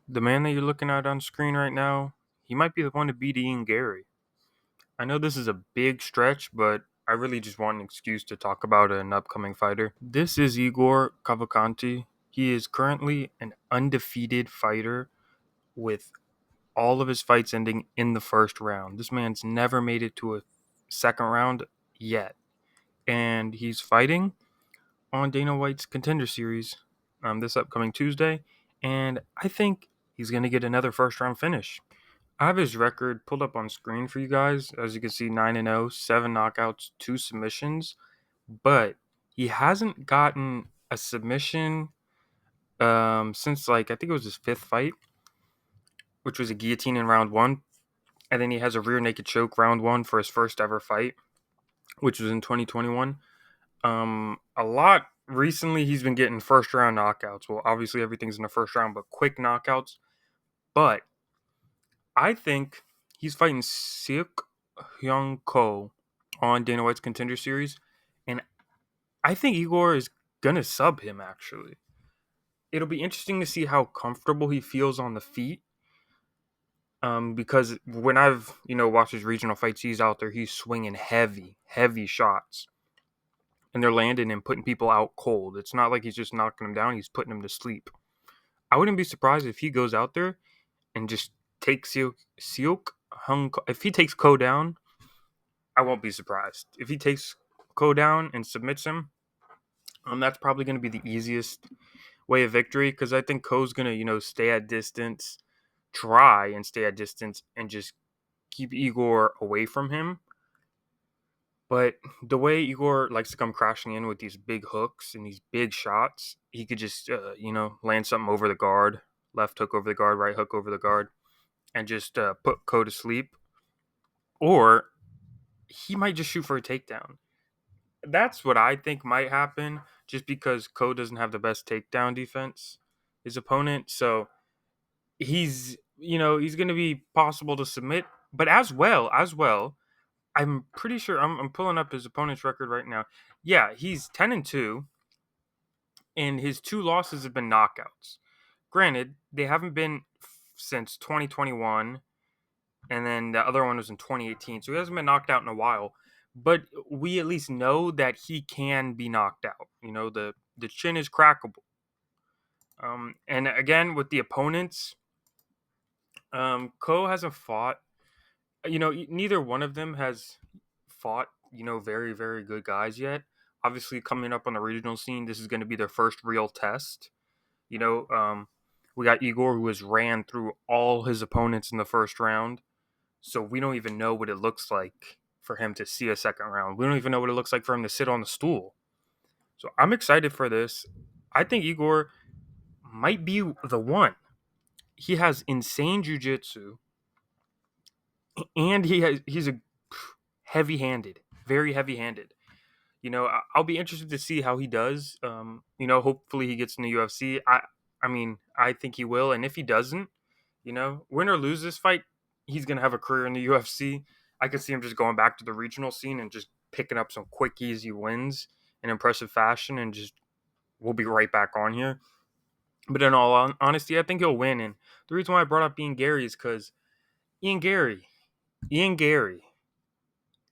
The man that you're looking at on screen right now, he might be the one to beat Ian Garry. I know this is a big stretch, but I really just want an excuse to talk about an upcoming fighter. This is Igor Cavalcanti. He is currently an undefeated fighter with all of his fights ending in the first round. This man's never made it to a second round yet. And he's fighting on Dana White's Contender Series this upcoming Tuesday. And I think he's going to get another first round finish. I have his record pulled up on screen for you guys. As you can see, 9-0, 7 knockouts, 2 submissions. But he hasn't gotten a submission since, I think it was his fifth fight, which was a guillotine in round one. And then he has a rear naked choke round one for his first ever fight, which was in 2021. A lot recently, he's been getting first round knockouts. Well, obviously, everything's in the first round, but quick knockouts. But I think he's fighting Seok Hyung Ko on Dana White's Contender Series, and I think Igor is gonna sub him. Actually, it'll be interesting to see how comfortable he feels on the feet. Because when I've watched his regional fights, he's out there, he's swinging heavy shots, and they're landing and putting people out cold. It's not like he's just knocking them down; he's putting them to sleep. I wouldn't be surprised if he goes out there and just takes Seok Hung. If he takes Ko down, I won't be surprised. If he takes Ko down and submits him, that's probably going to be the easiest way of victory, because I think Ko's going to, stay at distance, try and stay at distance, and just keep Igor away from him. But the way Igor likes to come crashing in with these big hooks and these big shots, he could just, land something over the guard, left hook over the guard, right hook over the guard, and just put Ko to sleep. Or he might just shoot for a takedown. That's what I think might happen, just because Ko doesn't have the best takedown defense, his opponent. So he's going to be possible to submit. But as well, I'm pretty sure I'm pulling up his opponent's record right now. Yeah, he's 10-2, and his two losses have been knockouts. Granted, they haven't been since 2021, and then the other one was in 2018. So he hasn't been knocked out in a while. But we at least know that he can be knocked out. The chin is crackable. And again, with the opponents, Ko hasn't fought. Neither one of them has fought, very, very good guys yet. Obviously, coming up on the regional scene, this is going to be their first real test. We got Igor, who has ran through all his opponents in the first round. So we don't even know what it looks like for him to see a second round. We don't even know what it looks like for him to sit on the stool. So I'm excited for this. I think Igor might be the one. He has insane jiu-jitsu, and he's a heavy-handed, very heavy-handed. I'll be interested to see how he does. Hopefully he gets in the UFC. I mean, I think he will, and if he doesn't, win or lose this fight, he's gonna have a career in the UFC. I could see him just going back to the regional scene and just picking up some quick, easy wins in impressive fashion, and just we'll be right back on here. But in all honesty, I think he'll win. And the reason why I brought up Ian Garry is because Ian Garry, Ian Garry,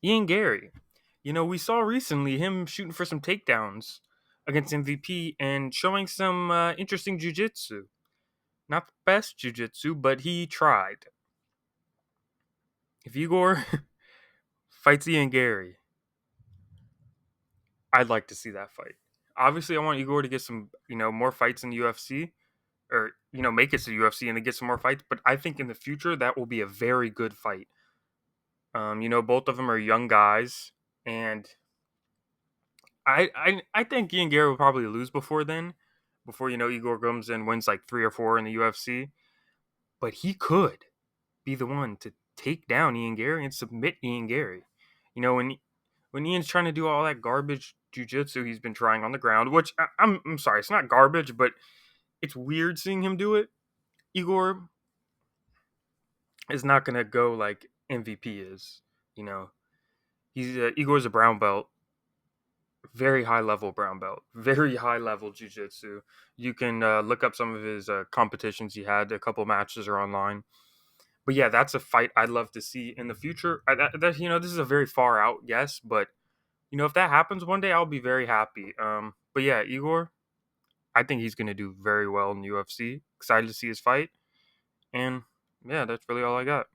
Ian Garry. We saw recently him shooting for some takedowns against MVP and showing some interesting jiu-jitsu. Not the best jiu-jitsu, but he tried. If Igor fights Ian Garry, I'd like to see that fight. Obviously, I want Igor to get some, more fights in the UFC, or make it to the UFC and then get some more fights. But I think in the future that will be a very good fight. Both of them are young guys, and I think Ian Garry will probably lose before then. Before Igor comes and wins like 3 or 4 in the UFC, but he could be the one to take down Ian Garry and submit Ian Garry. When Ian's trying to do all that garbage jiu-jitsu he's been trying on the ground, which I'm sorry, it's not garbage, but it's weird seeing him do it. Igor is not gonna go like MVP is. He's Igor's a brown belt, Very high level brown belt, very high level jiu-jitsu. You can look up some of his competitions he had. A couple matches are online. But yeah, that's a fight I'd love to see in the future. This is a very far out yes, but if that happens one day, I'll be very happy. But yeah, Igor, I think he's going to do very well in UFC. Excited to see his fight. And yeah, that's really all I got.